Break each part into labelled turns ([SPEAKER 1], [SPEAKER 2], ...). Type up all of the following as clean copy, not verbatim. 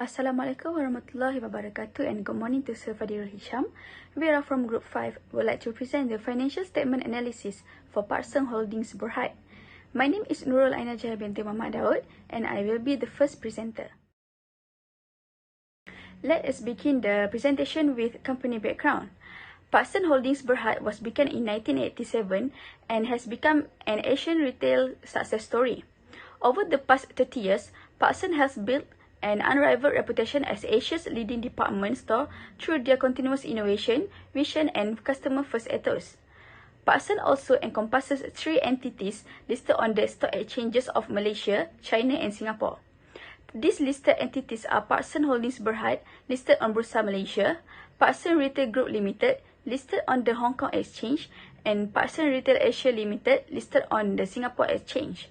[SPEAKER 1] Assalamualaikum warahmatullahi wabarakatuh and good morning to Sir Fadilul Hisham. We are from Group 5. We would like to present the financial statement analysis for Parkson Holdings Berhad. My name is Nurul Aina Jaya binti Muhammad Daud and I will be the first presenter. Let us begin the presentation with company background. Parkson Holdings Berhad was begun in 1987 and has become an Asian retail success story. Over the past 30 years, Parkson has built an unrivaled reputation as Asia's leading department store through their continuous innovation, vision, and customer-first ethos. Parkson also encompasses 3 entities listed on the stock exchanges of Malaysia, China, and Singapore. These listed entities are Parkson Holdings Berhad, listed on Bursa Malaysia, Parkson Retail Group Limited, listed on the Hong Kong Exchange, and Parkson Retail Asia Limited, listed on the Singapore Exchange.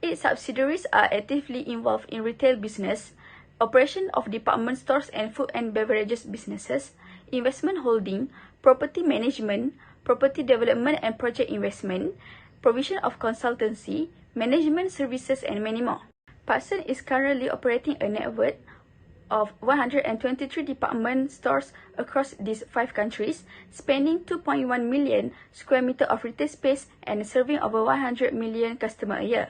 [SPEAKER 1] Its subsidiaries are actively involved in retail business, operation of department stores and food and beverages businesses, investment holding, property management, property development and project investment, provision of consultancy, management services, and many more. Parkson is currently operating a network of 123 department stores across these 5 countries, spanning 2.1 million square meters of retail space and serving over 100 million customers a year.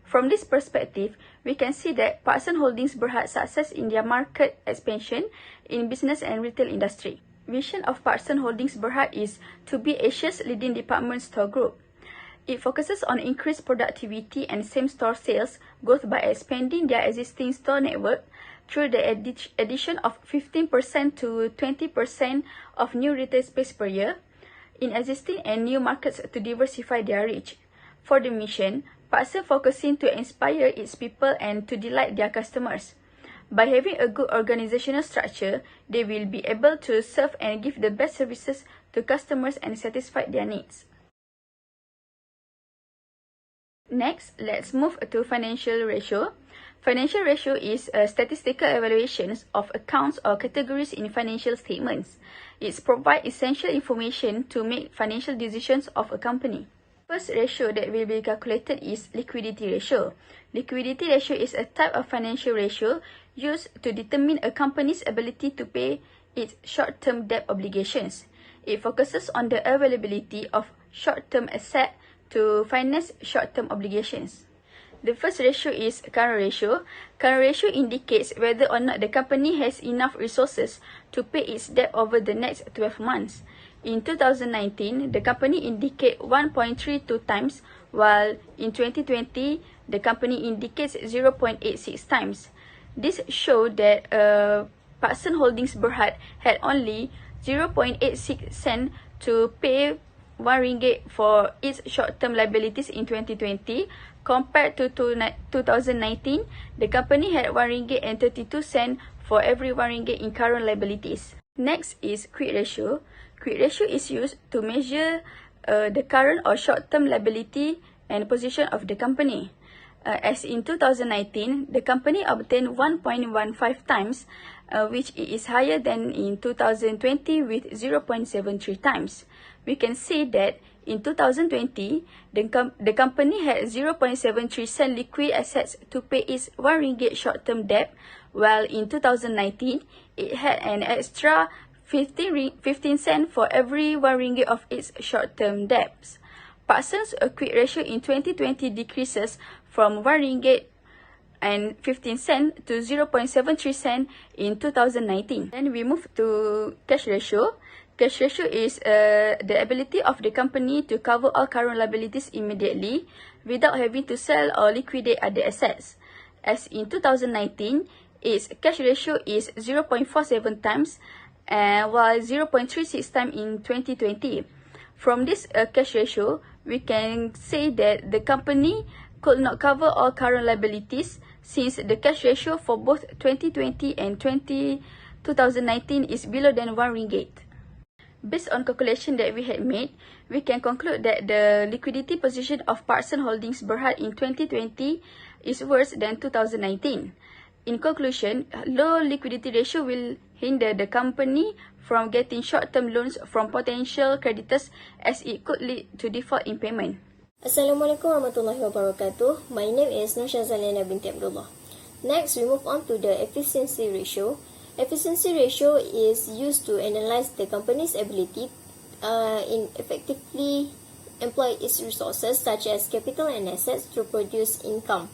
[SPEAKER 1] From this perspective, we can see that Parkson Holdings Berhad success in their market expansion in business and retail industry. Vision of Parkson Holdings Berhad is to be Asia's leading department store group. It focuses on increased productivity and same-store sales growth by expanding their existing store network through the addition of 15% to 20% of new retail space per year in existing and new markets to diversify their reach. For the mission, Parkson focusing to inspire its people and to delight their customers. By having a good organizational structure, they will be able to serve and give the best services to customers and satisfy their needs. Next, let's move to financial ratio. Financial ratio is a statistical evaluation of accounts or categories in financial statements. It provides essential information to make financial decisions of a company. First ratio that will be calculated is liquidity ratio. Liquidity ratio is a type of financial ratio used to determine a company's ability to pay its short-term debt obligations. It focuses on the availability of short-term assets to finance short-term obligations. The first ratio is current ratio. Current ratio indicates whether or not the company has enough resources to pay its debt over the next 12 months. In 2019, the company indicates 1.32 times, while in 2020, the company indicates 0.86 times. This shows that Parkson Holdings Berhad had only 0.86 cent to pay RM1 for its short-term liabilities in 2020. Compared to 2019, the company had RM1.32 for every RM1 in current liabilities. Next is quick ratio. Quick ratio is used to measure the current or short-term liability and position of the company. As in 2019, the company obtained 1.15 times, which is higher than in 2020 with 0.73 times. We can see that in 2020, the company had 0.73 cent liquid assets to pay its RM1 short-term debt, while in 2019, it had an extra 15 cent for every RM1 of its short-term debts. Parkson's quick ratio in 2020 decreases from RM1 and 15 cent to 0.73 cent in 2019. Then we move to cash ratio. Cash ratio is the ability of the company to cover all current liabilities immediately without having to sell or liquidate other assets. As in 2019, its cash ratio is 0.47 times, while 0.36 times in 2020. From this cash ratio, we can say that the company could not cover all current liabilities since the cash ratio for both 2020 and 2019 is below than RM1. Based on calculation that we had made, we can conclude that the liquidity position of Parkson Holdings Berhad in 2020 is worse than 2019. In conclusion, low liquidity ratio will hinder the company from getting short-term loans from potential creditors as it could lead to default in payment.
[SPEAKER 2] Assalamualaikum warahmatullahi wabarakatuh. My name is Nur Shazaliana binti Abdullah. Next, we move on to the efficiency ratio. Efficiency ratio is used to analyze the company's ability in effectively employ its resources such as capital and assets to produce income.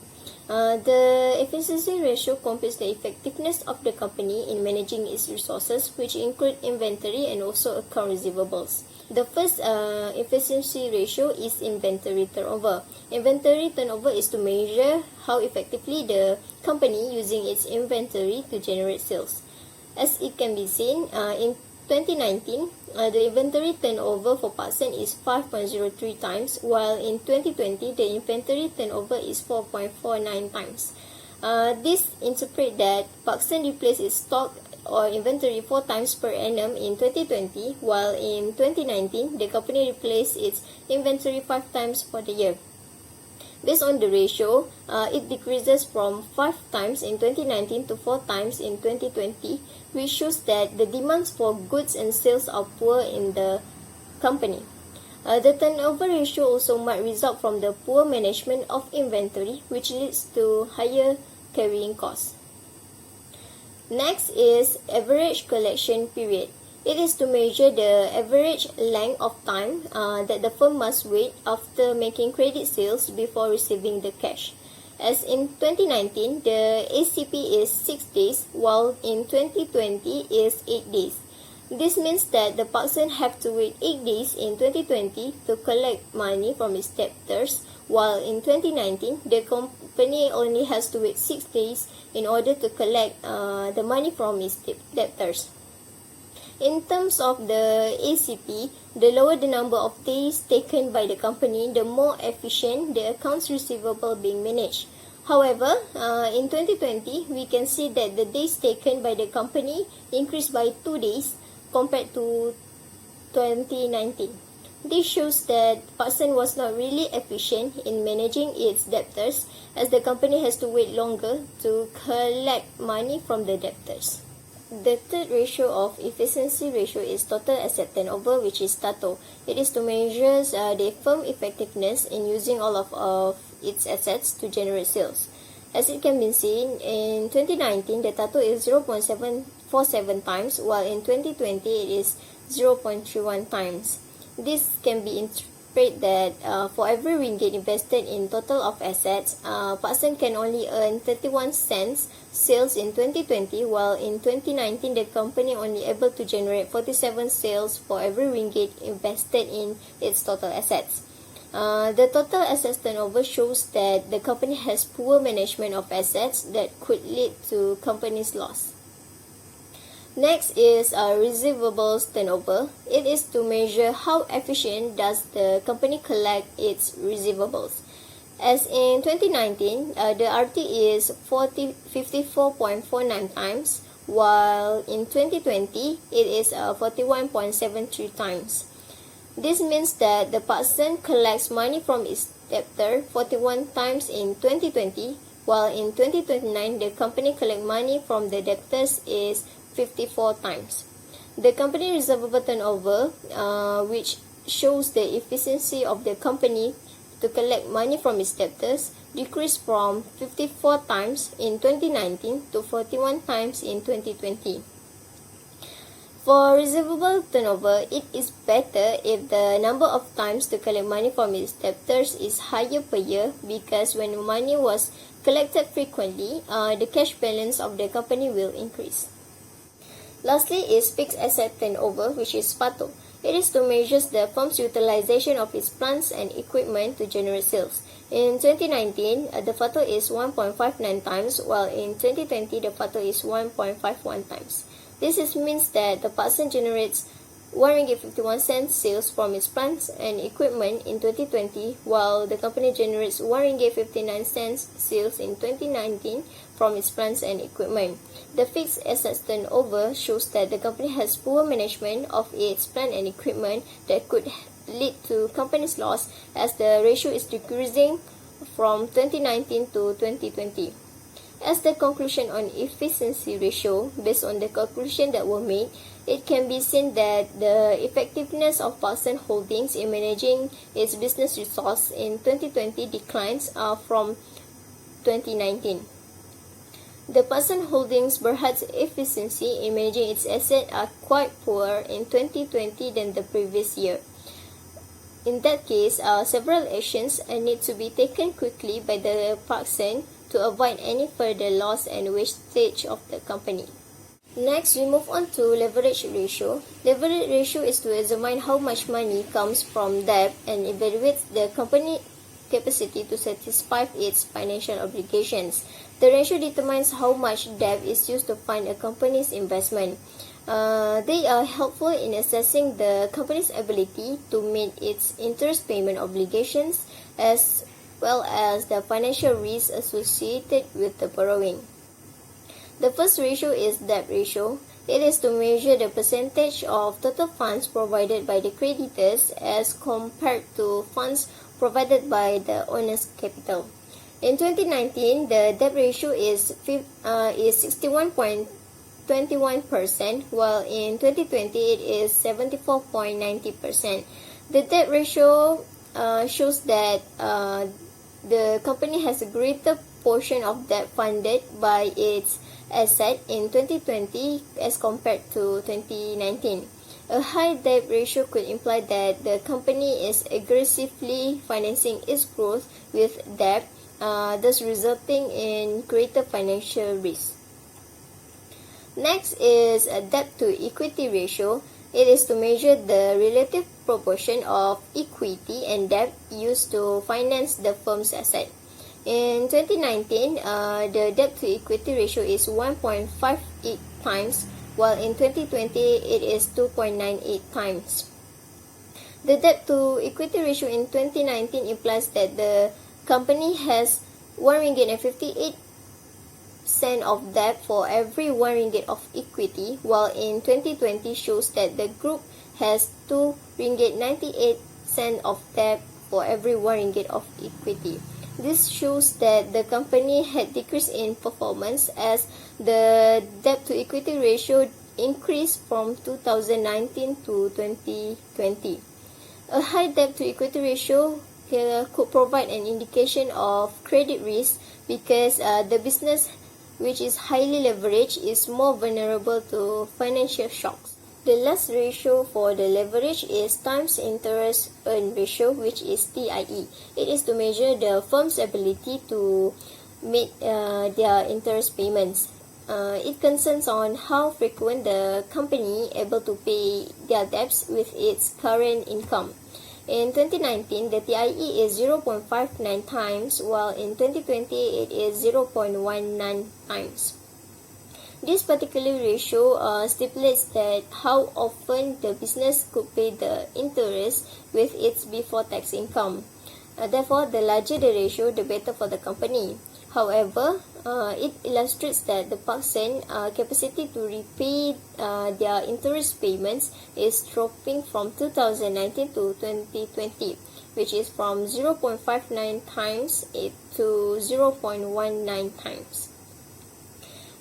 [SPEAKER 2] The efficiency ratio compares the effectiveness of the company in managing its resources, which include inventory and also account receivables. The first efficiency ratio is inventory turnover. Inventory turnover is to measure how effectively the company using its inventory to generate sales. As it can be seen, in 2019, the inventory turnover for Parkson is 5.03 times, while in 2020, the inventory turnover is 4.49 times. This interprets that Parkson replaced its stock or inventory 4 times per annum in 2020, while in 2019, the company replaced its inventory 5 times for the year. Based on the ratio, it decreases from 5 times in 2019 to 4 times in 2020, which shows that the demands for goods and sales are poor in the company. The turnover ratio also might result from the poor management of inventory, which leads to higher carrying costs. Next is average collection period. It is to measure the average length of time that the firm must wait after making credit sales before receiving the cash. As in 2019, the ACP is 6 days, while in 2020 is 8 days. This means that the Parkson have to wait 8 days in 2020 to collect money from its debtors, while in 2019, the company only has to wait 6 days in order to collect the money from its debtors. In terms of the ACP, the lower the number of days taken by the company, the more efficient the accounts receivable being managed. However, in 2020, we can see that the days taken by the company increased by 2 days compared to 2019. This shows that Parkson was not really efficient in managing its debtors, as the company has to wait longer to collect money from the debtors. The third ratio of efficiency ratio is total asset turnover, which is TATO. It is to measure the firm effectiveness in using all of its assets to generate sales. As it can be seen, in 2019, the TATO is 0.747 times, while in 2020, it is 0.31 times. This can be interpreted that for every ringgit invested in total of assets, Parkson can only earn 31 cents sales in 2020, while in 2019 the company only able to generate 47 sales for every ringgit invested in its total assets. The total assets turnover shows that the company has poor management of assets that could lead to company's loss. Next is receivables turnover. It is to measure how efficient does the company collect its receivables. As in 2019, the RT is 54.49 times, while in 2020, it is 41.73 times. This means that the Parkson collects money from its debtor 41 times in 2020, while in 2029, the company collects money from the debtors is 54 times. The company receivable turnover, which shows the efficiency of the company to collect money from its debtors, decreased from 54 times in 2019 to 41 times in 2020. For receivable turnover, it is better if the number of times to collect money from its debtors is higher per year, because when money was collected frequently, the cash balance of the company will increase. Lastly is fixed asset turnover, which is FATO. It is to measure the firm's utilization of its plants and equipment to generate sales. In 2019, the FATO is 1.59 times, while in 2020, the FATO is 1.51 times. This means that the Parkson generates RM1.51 sales from its plants and equipment in 2020, while the company generates RM1.59 sales in 2019 from its plants and equipment. The fixed assets turnover shows that the company has poor management of its plant and equipment that could lead to company's loss, as the ratio is decreasing from 2019 to 2020. As the conclusion on efficiency ratio, based on the conclusion that were made, it can be seen that the effectiveness of Parkson Holdings in managing its business resource in 2020 declines from 2019. The Parkson Holdings Berhad's efficiency in managing its assets are quite poor in 2020 than the previous year. In that case, several actions need to be taken quickly by the Parkson to avoid any further loss and wastage of the company. Next, we move on to leverage ratio. Leverage ratio is to examine how much money comes from debt and evaluate the company capacity to satisfy its financial obligations. The ratio determines how much debt is used to fund a company's investment. They are helpful in assessing the company's ability to meet its interest payment obligations as well as the financial risks associated with the borrowing. The first ratio is debt ratio. It is to measure the percentage of total funds provided by the creditors as compared to funds provided by the owner's capital. In 2019, the debt ratio is 61.21%, while in 2020 it is 74.90%. The debt ratio shows that the company has a greater portion of debt funded by its asset in 2020 as compared to 2019. A high debt ratio could imply that the company is aggressively financing its growth with debt, thus resulting in greater financial risk. Next is a debt to equity ratio. It is to measure the relative proportion of equity and debt used to finance the firm's asset. In 2019, the debt to equity ratio is 1.58 times, while in 2020 it is 2.98 times. The debt to equity ratio in 2019 implies that the company has 1 ringgit and 58 cent of debt for every 1 ringgit of equity, while in 2020 shows that the group has 2 ringgit 98 cent of debt for every 1 ringgit of equity. This shows that the company had decreased in performance as the debt to equity ratio increased from 2019 to 2020. A high debt to equity ratio could provide an indication of credit risk because the business, which is highly leveraged, is more vulnerable to financial shocks. The last ratio for the leverage is times interest earned ratio, which is TIE. It is to measure the firm's ability to meet their interest payments. It concerns on how frequent the company able to pay their debts with its current income. In 2019, the TIE is 0.59 times, while in 2020 it is 0.19 times. This particular ratio stipulates that how often the business could pay the interest with its before-tax income. Therefore, the larger the ratio, the better for the company. However, it illustrates that the Parkson capacity to repay their interest payments is dropping from 2019 to 2020, which is from 0.59 times to 0.19 times.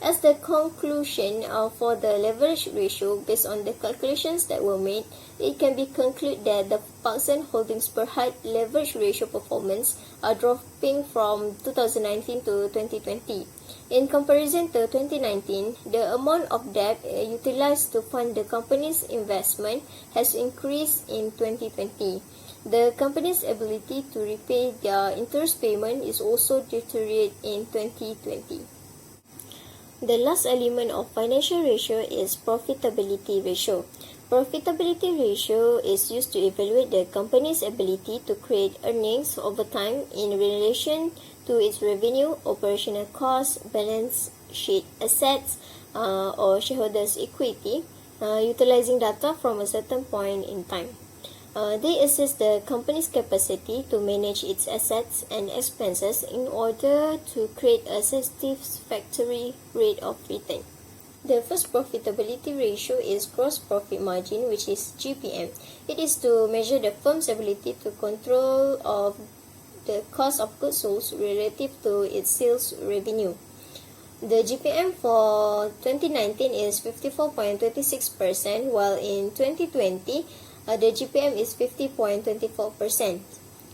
[SPEAKER 2] As the conclusion for the leverage ratio, based on the calculations that were made, it can be concluded that the Parkson Holdings Berhad leverage ratio performance are dropping from 2019 to 2020. In comparison to 2019, the amount of debt utilized to fund the company's investment has increased in 2020. The company's ability to repay their interest payment is also deteriorated in 2020. The last element of financial ratio is profitability ratio. Profitability ratio is used to evaluate the company's ability to create earnings over time in relation to its revenue, operational costs, balance sheet assets, or shareholders' equity, utilizing data from a certain point in time. They assess the company's capacity to manage its assets and expenses in order to create a satisfactory rate of return. The first profitability ratio is gross profit margin, which is GPM. It is to measure the firm's ability to control of the cost of goods sold relative to its sales revenue. The GPM for 2019 is 54.26%, while in 2020, the GPM is 50.24%.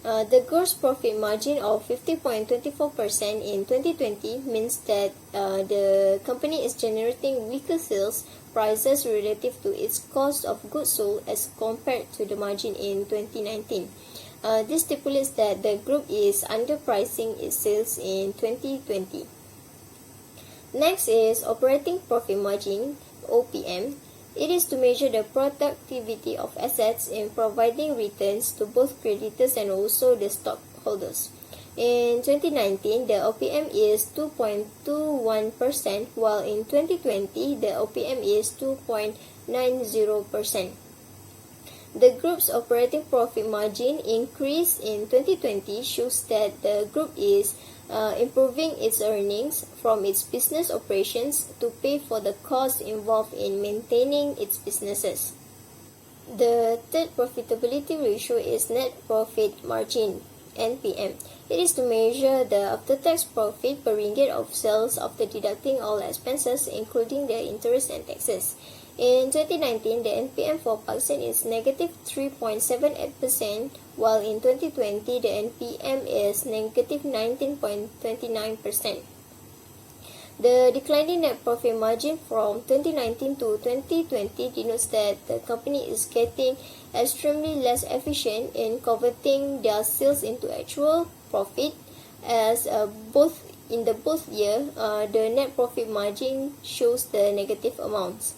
[SPEAKER 2] The gross profit margin of 50.24% in 2020 means that the company is generating weaker sales prices relative to its cost of goods sold as compared to the margin in 2019. This stipulates that the group is underpricing its sales in 2020. Next is operating profit margin, OPM. It is to measure the productivity of assets in providing returns to both creditors and also the stockholders. In 2019, the OPM is 2.21%, while in 2020, the OPM is 2.90%. The group's operating profit margin increase in 2020 shows that the group is improving its earnings from its business operations to pay for the costs involved in maintaining its businesses. The third profitability ratio is net profit margin, NPM. It is to measure the after-tax profit per ringgit of sales after deducting all expenses, including the interest and taxes. In 2019, the NPM for Parkson is negative 3.78%, while in 2020, the NPM is negative 19.29%. The declining net profit margin from 2019 to 2020 denotes that the company is getting extremely less efficient in converting their sales into actual profit, as both year, the net profit margin shows the negative amounts.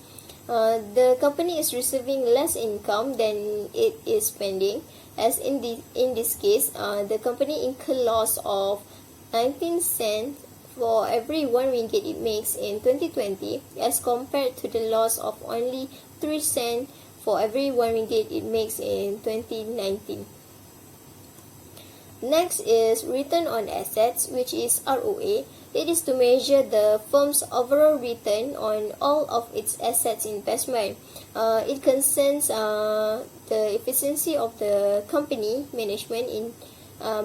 [SPEAKER 2] The company is receiving less income than it is spending, as in this case, the company incurred loss of 19 cents for every 1 ringgit it makes in 2020, as compared to the loss of only 3 cents for every 1 ringgit it makes in 2019. Next is return on assets, which is ROA. It is to measure the firm's overall return on all of its assets investment. It concerns the efficiency of the company management in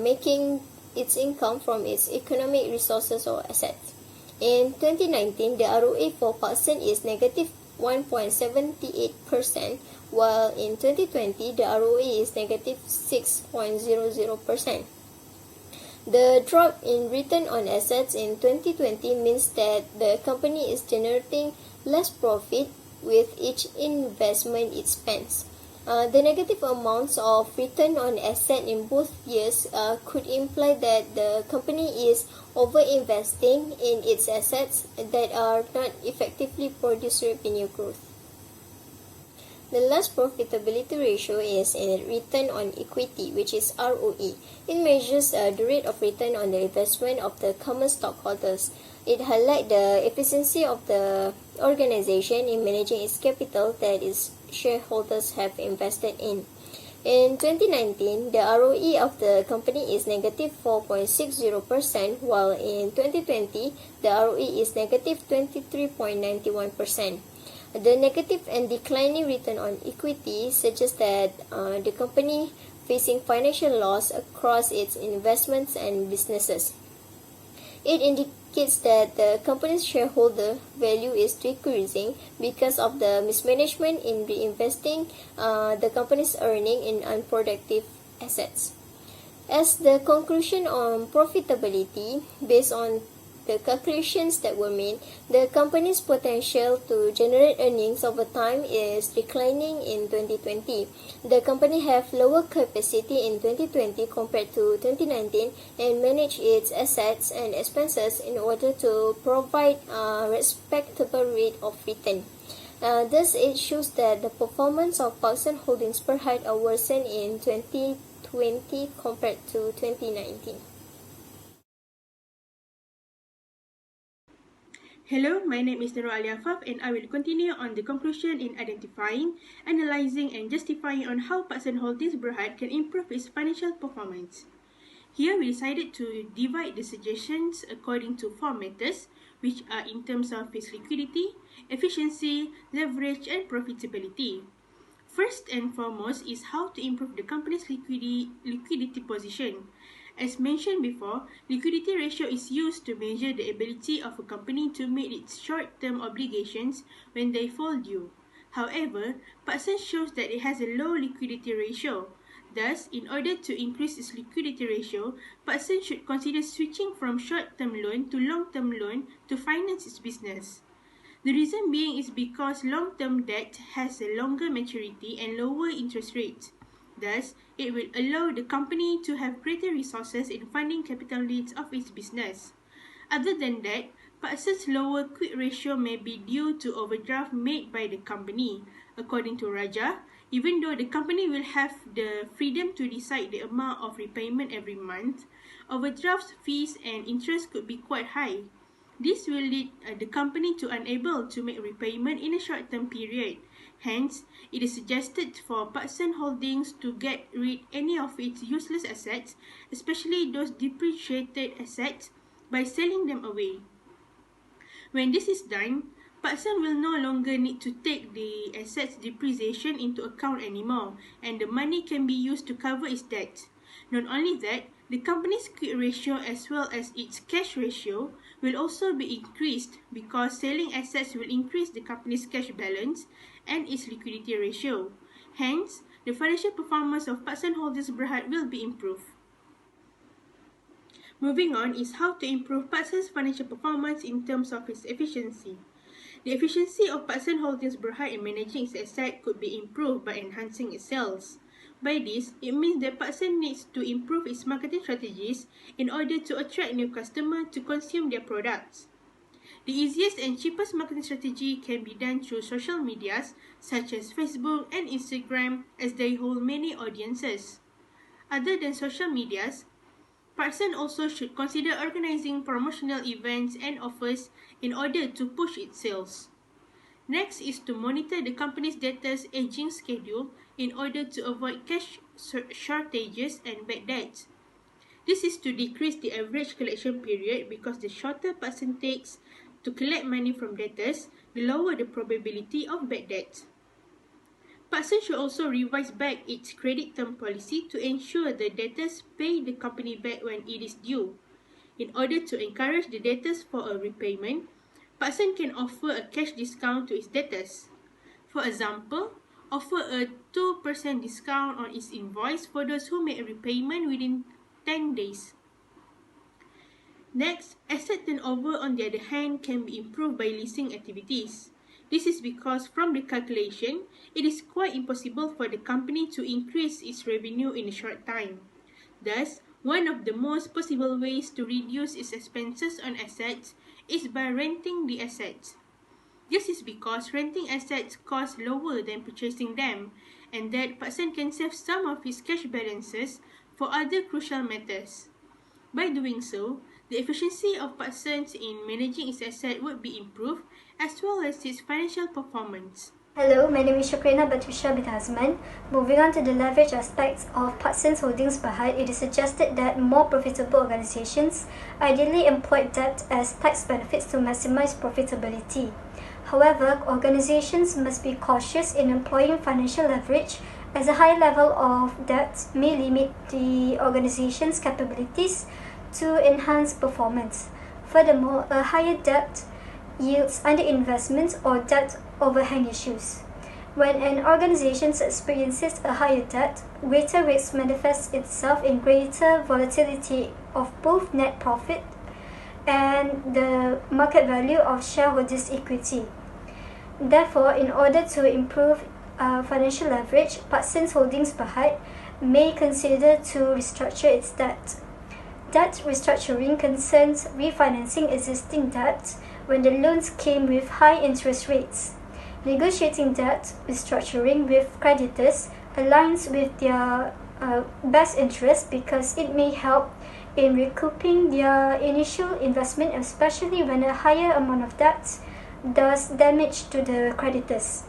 [SPEAKER 2] making its income from its economic resources or assets. In 2019, the ROA for Parkson is negative 1.78%, while in 2020, the ROA is negative 6.00%. The drop in return on assets in 2020 means that the company is generating less profit with each investment it spends. The negative amounts of return on asset in both years could imply that the company is over-investing in its assets that are not effectively produce revenue growth. The last profitability ratio is a return on equity, which is ROE. It measures the rate of return on the investment of the common stockholders. It highlights the efficiency of the organization in managing its capital that its shareholders have invested in. In 2019, the ROE of the company is negative 4.60%, while in 2020, the ROE is negative 23.91%. The negative and declining return on equity suggests that the company facing financial loss across its investments and businesses. It indicates that the company's shareholder value is decreasing because of the mismanagement in reinvesting the company's earning in unproductive assets. As the conclusion on profitability, based on the calculations that were made, the company's potential to generate earnings over time is declining in 2020. The company have lower capacity in 2020 compared to 2019 and manage its assets and expenses in order to provide a respectable rate of return. Thus, it shows that the performance of Parkson Holdings Berhad are worsened in 2020 compared to 2019.
[SPEAKER 3] Hello, my name is Nurul Aliafaf and I will continue on the conclusion in identifying, analyzing and justifying on how Parkson Holdings Berhad can improve its financial performance. Here we decided to divide the suggestions according to 4 matters, which are in terms of its liquidity, efficiency, leverage and profitability. First and foremost is how to improve the company's liquidity position. As mentioned before, liquidity ratio is used to measure the ability of a company to meet its short-term obligations when they fall due. However, Parkson shows that it has a low liquidity ratio. Thus, in order to increase its liquidity ratio, Parkson should consider switching from short-term loan to long-term loan to finance its business. The reason being is because long-term debt has a longer maturity and lower interest rates. Thus, it will allow the company to have greater resources in funding capital needs of its business. Other than that, Parkson's lower quick ratio may be due to overdraft made by the company. According to Raja, even though the company will have the freedom to decide the amount of repayment every month, overdraft fees and interest could be quite high. This will lead the company to unable to make repayment in a short-term period. Hence, it is suggested for Parkson Holdings to get rid any of its useless assets, especially those depreciated assets, by selling them away. When this is done, Parkson will no longer need to take the asset's depreciation into account anymore, and the money can be used to cover its debt. Not only that, the company's quick ratio as well as its cash ratio will also be increased because selling assets will increase the company's cash balance and its liquidity ratio. Hence, the financial performance of Parkson Holdings Berhad will be improved. Moving on is how to improve Parkson's financial performance in terms of its efficiency. The efficiency of Parkson Holdings Berhad in managing its assets could be improved by enhancing its sales. By this, it means that Parkson needs to improve its marketing strategies in order to attract new customers to consume their products. The easiest and cheapest marketing strategy can be done through social medias such as Facebook and Instagram, as they hold many audiences. Other than social medias, Parkson also should consider organizing promotional events and offers in order to push its sales. Next is to monitor the company's debtors' aging schedule in order to avoid cash shortages and bad debts. This is to decrease the average collection period because the shorter Parkson takes to collect money from debtors, the lower the probability of bad debts. Parkson should also revise back its credit term policy to ensure the debtors pay the company back when it is due. In order to encourage the debtors for a repayment, Parkson can offer a cash discount to its debtors. For example, offer a 2% discount on its invoice for those who make a repayment within 10 days. Next, asset turnover on the other hand can be improved by leasing activities. This is because from the calculation, it is quite impossible for the company to increase its revenue in a short time. Thus, one of the most possible ways to reduce its expenses on assets is by renting the assets. This is because renting assets costs lower than purchasing them, and that Parkson can save some of his cash balances for other crucial matters. By doing so, the efficiency of Parkson in managing its assets would be improved, as well as its financial performance.
[SPEAKER 4] Hello, my name is Shukrina Batusha bin Hazman. Moving on to the leverage aspects of Parkson Holdings Berhad, it is suggested that more profitable organizations ideally employ debt as tax benefits to maximize profitability. However, organizations must be cautious in employing financial leverage, as a high level of debt may limit the organization's capabilities to enhance performance. Furthermore, a higher debt yields underinvestment or debt overhang issues. When an organization experiences a higher debt, greater risk manifests itself in greater volatility of both net profit and the market value of shareholders' equity. Therefore, in order to improve financial leverage, Parkson Holdings Berhad may consider to restructure its debt. Debt restructuring concerns refinancing existing debt when the loans came with high interest rates. Negotiating debt restructuring with creditors aligns with their best interest because it may help in recouping their initial investment, especially when a higher amount of debt does damage to the creditors.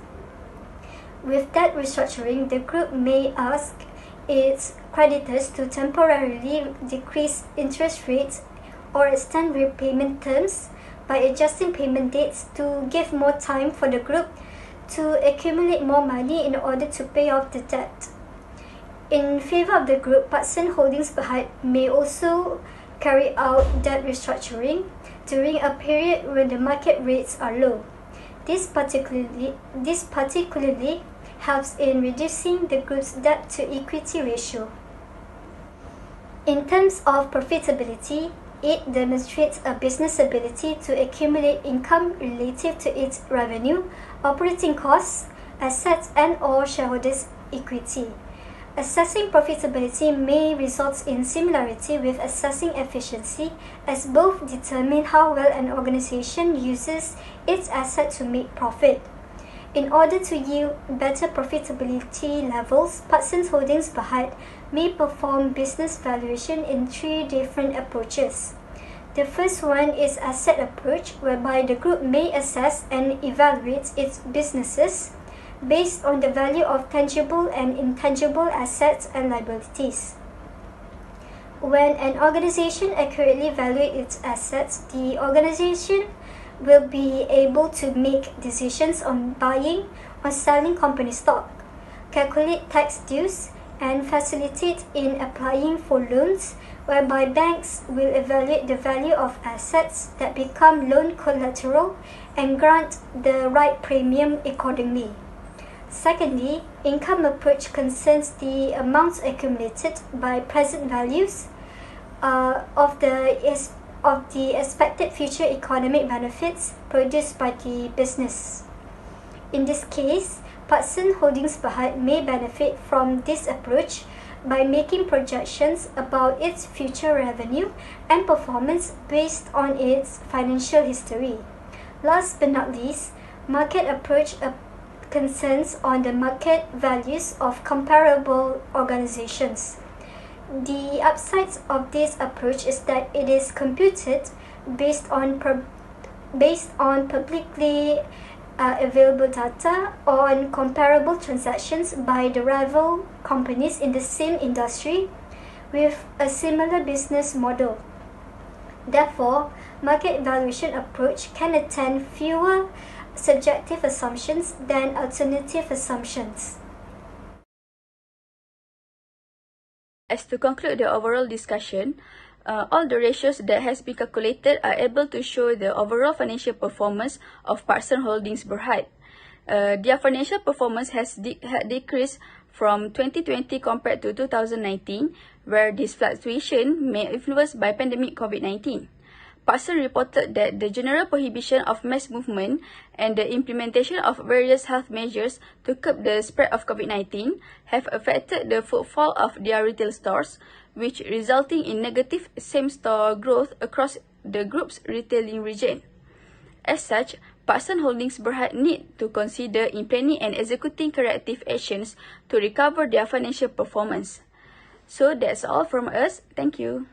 [SPEAKER 4] With debt restructuring, the group may ask its creditors to temporarily decrease interest rates or extend repayment terms by adjusting payment dates to give more time for the group to accumulate more money in order to pay off the debt. In favor of the group, Parkson Holdings Berhad may also carry out debt restructuring during a period when the market rates are low. This particularly helps in reducing the group's debt to equity ratio. In terms of profitability, it demonstrates a business ability to accumulate income relative to its revenue, operating costs, assets and/or shareholders' equity. Assessing profitability may result in similarity with assessing efficiency, as both determine how well an organization uses its asset to make profit. In order to yield better profitability levels, Parkson Holdings Berhad may perform business valuation in 3 different approaches. The first one is asset approach, whereby the group may assess and evaluate its businesses based on the value of tangible and intangible assets and liabilities. When an organization accurately values its assets, the organization will be able to make decisions on buying or selling company stock, calculate tax dues, and facilitate in applying for loans, whereby banks will evaluate the value of assets that become loan collateral and grant the right premium accordingly. Secondly, income approach concerns the amounts accumulated by present values of the expected future economic benefits produced by the business. In this case, Parkson Holdings Berhad may benefit from this approach by making projections about its future revenue and performance based on its financial history. Last but not least, market approach concerns on the market values of comparable organizations. The upsides of this approach is that it is computed based on publicly available data on comparable transactions by the rival companies in the same industry with a similar business model. Therefore, market evaluation approach can attend fewer subjective assumptions than alternative assumptions.
[SPEAKER 1] As to conclude the overall discussion, all the ratios that has been calculated are able to show the overall financial performance of Parkson Holdings Berhad. Their financial performance has decreased from 2020 compared to 2019, where this fluctuation may influenced by pandemic COVID-19. Parkson reported that the general prohibition of mass movement and the implementation of various health measures to curb the spread of COVID-19 have affected the footfall of their retail stores, which resulting in negative same-store growth across the group's retailing region. As such, Parkson Holdings Berhad need to consider in planning and executing corrective actions to recover their financial performance. So that's all from us. Thank you.